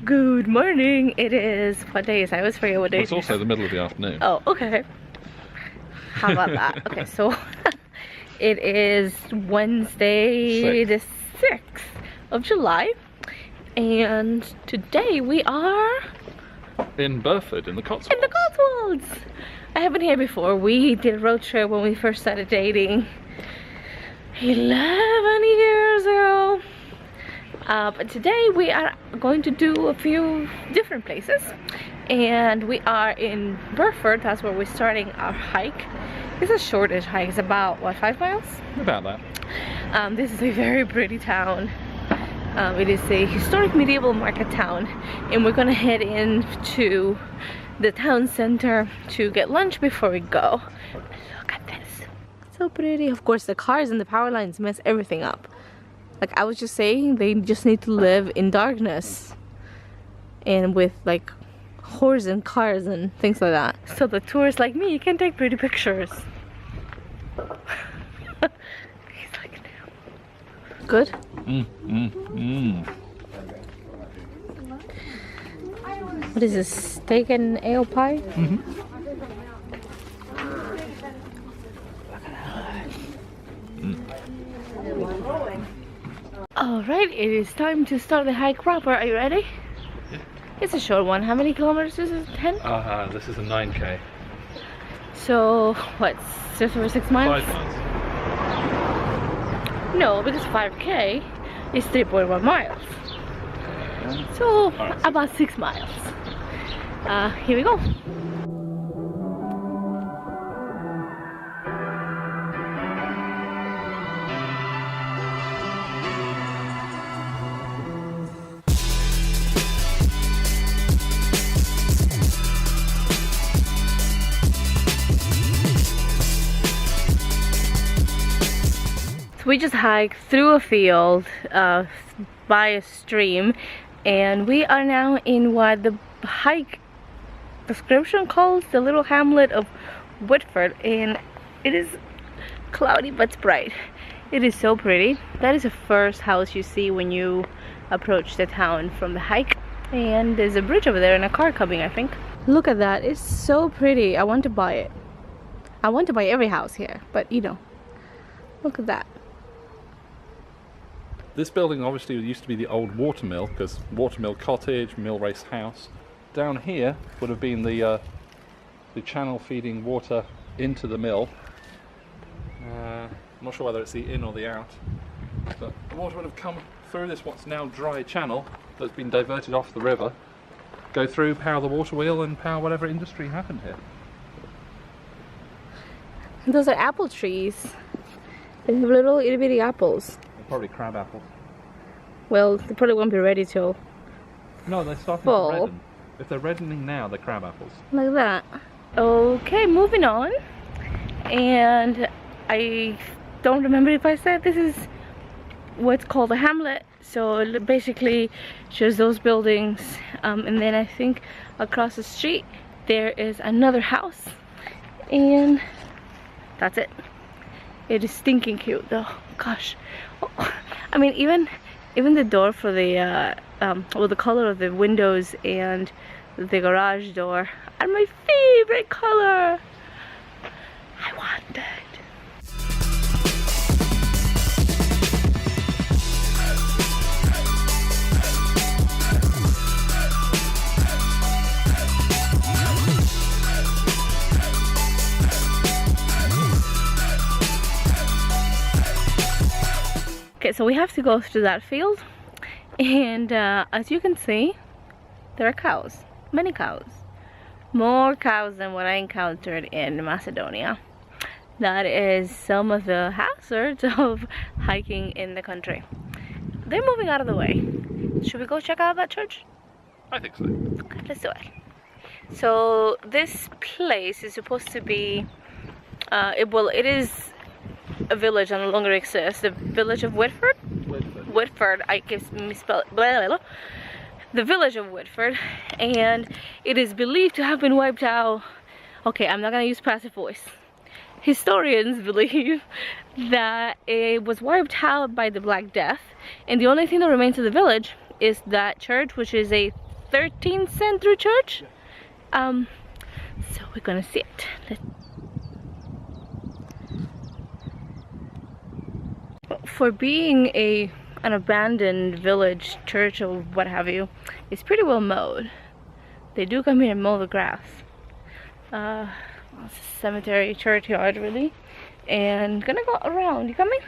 Good morning. It is, what day is it? I always forget what day. Well, it's also the middle of the afternoon. Oh, okay. How about that? Okay, so it is Wednesday the 6th of July. And today we are in Burford, in the Cotswolds. In the Cotswolds! I have been here before. We did a road trip when we first started dating 11 years ago. But today we are going to do a few different places. And we are in Burford. That's where we're starting our hike. It's a shortish hike. It's about, what, 5 miles? About that. This is a very pretty town. It is a historic medieval market town, and we're gonna head into the town center to get lunch before we go. Look at this, so pretty. Of course, the cars and the power lines mess everything up. Like I was just saying, they just need to live in darkness and with like horses and cars and things like that, so the tourists like me can take pretty pictures. He's like, good. What is this? Steak and ale pie? Alright, it is time to start the hike proper. Are you ready? Yeah. It's a short one. How many kilometers is it? 10? This is a 9k. So, what? Just over 6 miles? 5 miles. No, because 5k is 3.1 miles. So, right. about 6 miles. Here we go. We just hiked through a field by a stream, and we are now in what the hike description calls the little hamlet of Whitford, and it is cloudy but bright. It is so pretty. That is the first house you see when you approach the town from the hike, and there's a bridge over there and a car coming, I think. Look at that. It's so pretty. I want to buy it. I want to buy every house here, but you know, look at that. This building obviously used to be the old watermill, because watermill cottage, mill race house. Down here would have been the channel feeding water into the mill. I'm not sure whether it's the in or the out, but the water would have come through this what's now dry channel that's been diverted off the river, go through, power the water wheel and power whatever industry happened here. Those are apple trees. They have little itty bitty apples. Probably crab apples. Well, they probably won't be ready till no, they're starting fall. to redden. If they're reddening now, they're crab apples. Like that. Okay, moving on. And I don't remember if I said this is what's called a hamlet. So it basically shows those buildings. And then I think across the street there is another house. And that's it. It is stinking cute though. Gosh. Oh, I mean, even the door for the well, the color of the windows and the garage door are my favorite color. I want it. Okay, so we have to go through that field, and as you can see, there are cows, many cows, more cows than what I encountered in Macedonia. That is some of the hazards of hiking in the country. They're moving out of the way. Should we go check out that church? I think so. Okay, let's do it. So this place is supposed to be, it is a village that no longer exists. The village of Whitford? Whitford, I guess misspelled. The village of Whitford, and it is believed to have been wiped out. Okay, I'm not gonna use passive voice. Historians believe that it was wiped out by the Black Death, and the only thing that remains of the village is that church, which is a 13th century church. So we're gonna see it. For being an abandoned village church or what have you, it's pretty well mowed. They do come here and mow the grass. It's a cemetery churchyard really. And gonna go around. You coming?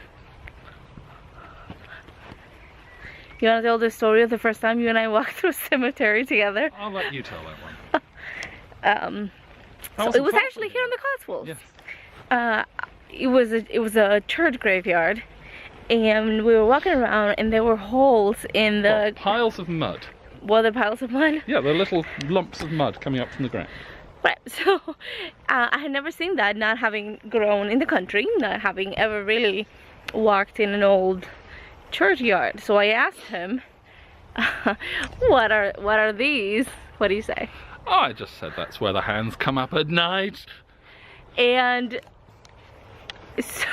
You wanna tell the story of the first time you and I walked through a cemetery together? I'll let you tell that one. So it was actually here in the Cotswolds. Yes. It was a church graveyard, and we were walking around, and there were holes in the piles of mud. Were there piles of mud? Yeah, they're little lumps of mud coming up from the ground. Right. So I had never seen that, not having grown in the country, not having ever really walked in an old churchyard. So I asked him, "What are these?" What do you say? Oh, I just said that's where the hands come up at night. And so,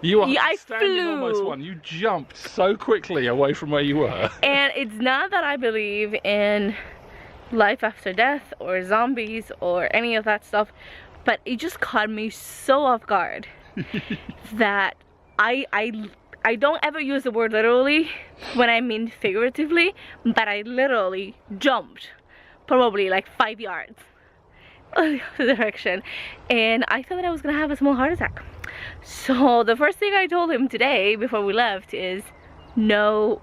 you are standing almost one. You jumped so quickly away from where you were. And it's not that I believe in life after death or zombies or any of that stuff, but it just caught me so off guard that I don't ever use the word literally when I mean figuratively, but I literally jumped probably like 5 yards in the other direction, and I thought that I was gonna have a small heart attack. So the first thing I told him today before we left is no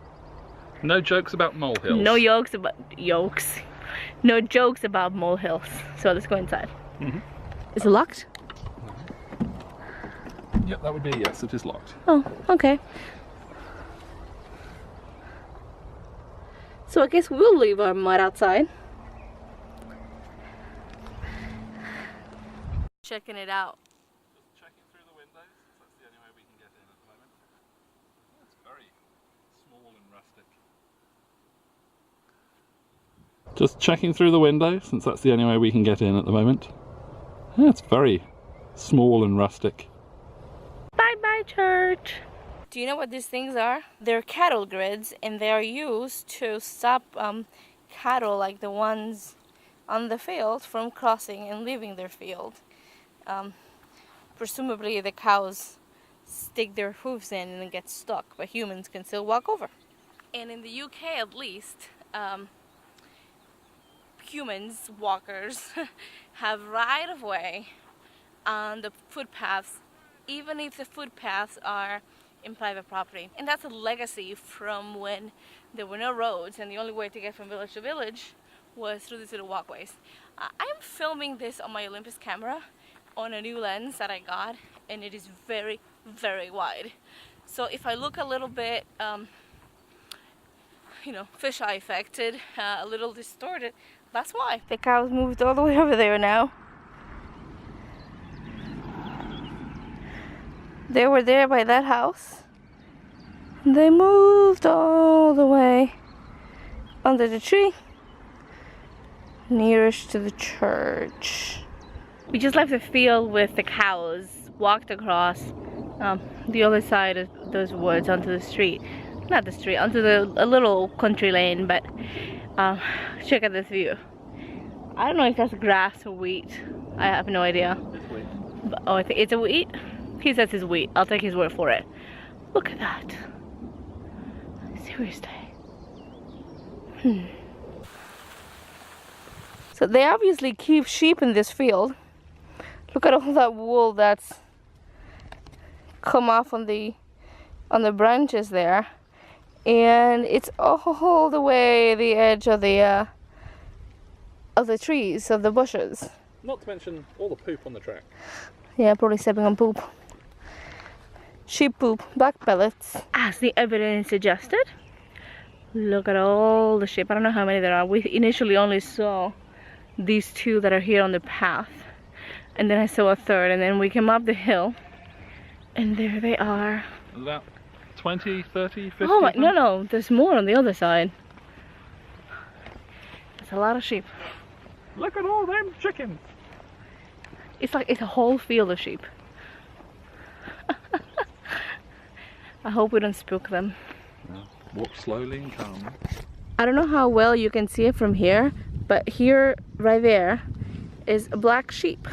jokes about molehills. No jokes about molehills. So let's go inside. Is it locked? Yep, that would be a yes. It is locked. Oh, okay. So I guess we'll leave our mud outside. Checking it out. Just checking through the windows. That's the only way we can get in at the moment. It's very small and rustic. Just checking through the window, since that's the only way we can get in at the moment. Yeah, it's very small and rustic. Bye-bye, church. Do you know what these things are? They're cattle grids, and they are used to stop cattle like the ones on the field from crossing and leaving their field. Presumably the cows stick their hooves in and get stuck, but humans can still walk over. And in the UK at least, humans, walkers, have right of way on the footpaths, even if the footpaths are in private property. And that's a legacy from when there were no roads and the only way to get from village to village was through these little walkways. I am filming this on my Olympus camera on a new lens that I got, and it is very, very wide. So if I look a little bit, you know, fisheye affected, a little distorted, that's why. The cows moved all the way over there now. They were there by that house. They moved all the way under the tree, nearest to the church. We just left the field with the cows, walked across the other side of those woods onto the street. Not the street, onto a little country lane, but check out this view. I don't know if that's grass or wheat. I have no idea. It's wheat. Oh, I think it's a wheat? He says it's wheat. I'll take his word for it. Look at that. Seriously. So they obviously keep sheep in this field. Look at all that wool that's come off on the branches there, and it's all the way the edge of the trees, of the bushes. Not to mention all the poop on the track. Yeah, probably stepping on poop. Sheep poop, back pellets. As the evidence suggested, look at all the sheep. I don't know how many there are. We initially only saw these two that are here on the path, and then I saw a third, and then we came up the hill, and there they are. About 20, 30, 50? Oh my, no, there's more on the other side. There's a lot of sheep. Look at all them chickens! It's like it's a whole field of sheep. I hope we don't spook them. Yeah. Walk slowly and calmly. I don't know how well you can see it from here, but here, right there, is a black sheep.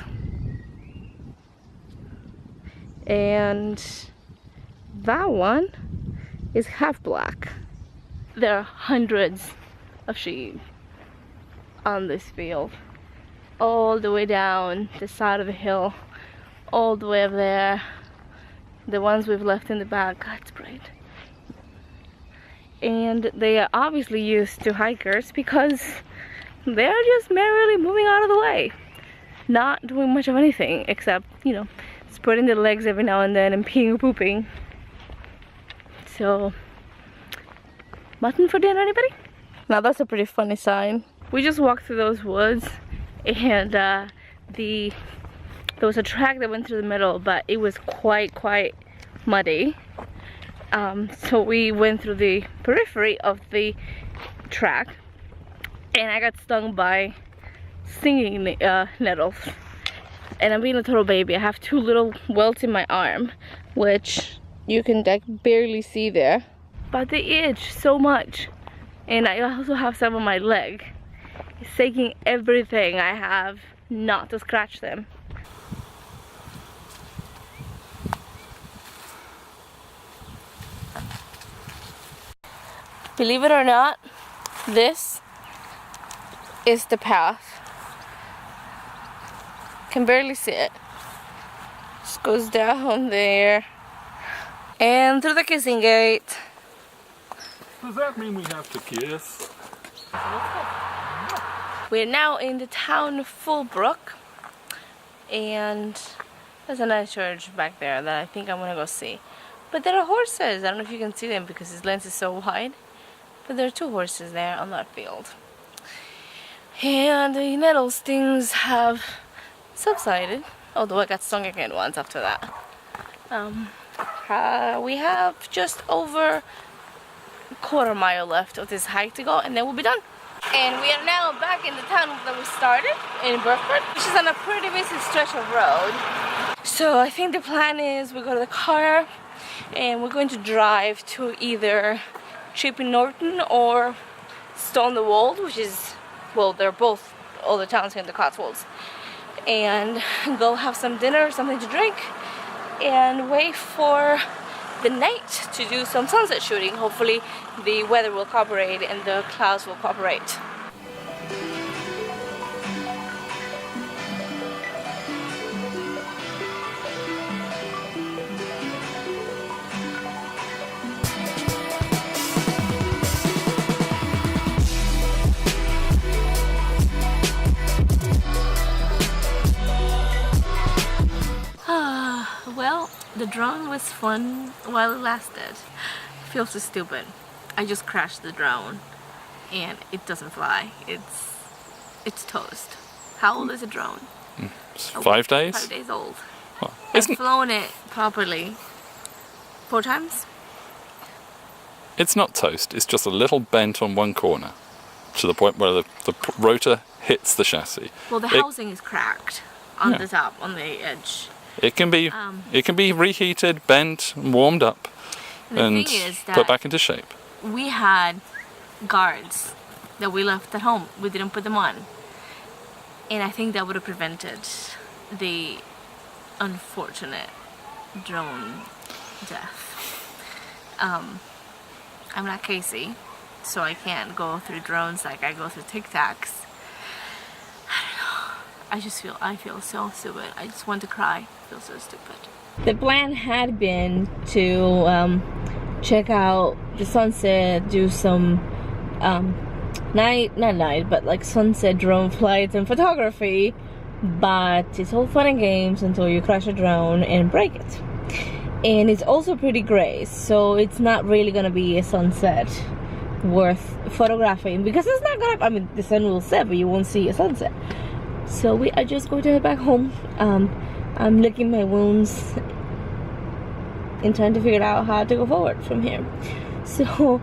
And that one is half black. There are hundreds of sheep on this field, all the way down the side of the hill, all the way up there. The ones we've left in the back, God, it's bright. And they are obviously used to hikers because they're just merrily moving out of the way, not doing much of anything except, you know, spreading their legs every now and then and peeing or pooping. So, mutton for dinner, anybody? Now that's a pretty funny sign. We just walked through those woods, and there was a track that went through the middle, but it was quite muddy. So we went through the periphery of the track, and I got stung by stinging nettles. And I'm being a total baby. I have 2 little welts in my arm, which you can like barely see there, but they itch so much. And I also have some on my leg. It's taking everything I have not to scratch them. Believe it or not, this is the path. Can barely see it. Just goes down there and through the kissing gate. Does that mean we have to kiss? We're now in the town of Fullbrook, and there's a nice church back there that I think I'm gonna go see. But there are horses. I don't know if you can see them because this lens is so wide, but there are 2 horses there on that field. And the nettle stings have subsided, although I got stung again once after that. We have just over a quarter mile left of this hike to go, and then we'll be done. And we are now back in the town that we started, in Burford, which is on a pretty busy stretch of road. So I think the plan is we go to the car and we're going to drive to either Chipping Norton or Stone the Wold, which is, well, they're both all the towns here in the Cotswolds, and go have some dinner or something to drink and wait for the night to do some sunset shooting. Hopefully the weather will cooperate and the clouds will cooperate. Well, the drone was fun while it lasted. I feel so stupid. I just crashed the drone and it doesn't fly. It's toast. How old is a drone? 5 days? 5 days old. Well, I've flown it properly 4 times. it's not toast, it's just a little bent on one corner to the point where the rotor hits the chassis. Well, the housing is cracked on the top, on the edge. It can be reheated, bent, warmed up, and thing is that put back into shape. we had guards that we left at home. We didn't put them on. And I think that would have prevented the unfortunate drone death. I'm not Casey, so I can't go through drones like I go through Tic Tacs. I feel so stupid. I just want to cry. I feel so stupid. The plan had been to check out the sunset, do some like sunset drone flights and photography, but it's all fun and games until you crash a drone and break it. And it's also pretty gray, so it's not really gonna be a sunset worth photographing because it's not gonna, I mean, the sun will set, but you won't see a sunset. So we are just going to head back home. I'm licking my wounds and trying to figure out how to go forward from here. So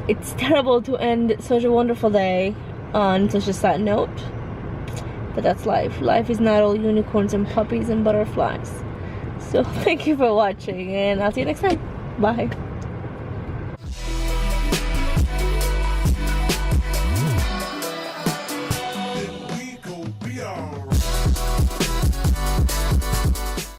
it's terrible to end such a wonderful day on such a sad note, but that's life. Life is not all unicorns and puppies and butterflies. So thank you for watching, and I'll see you next time. Bye.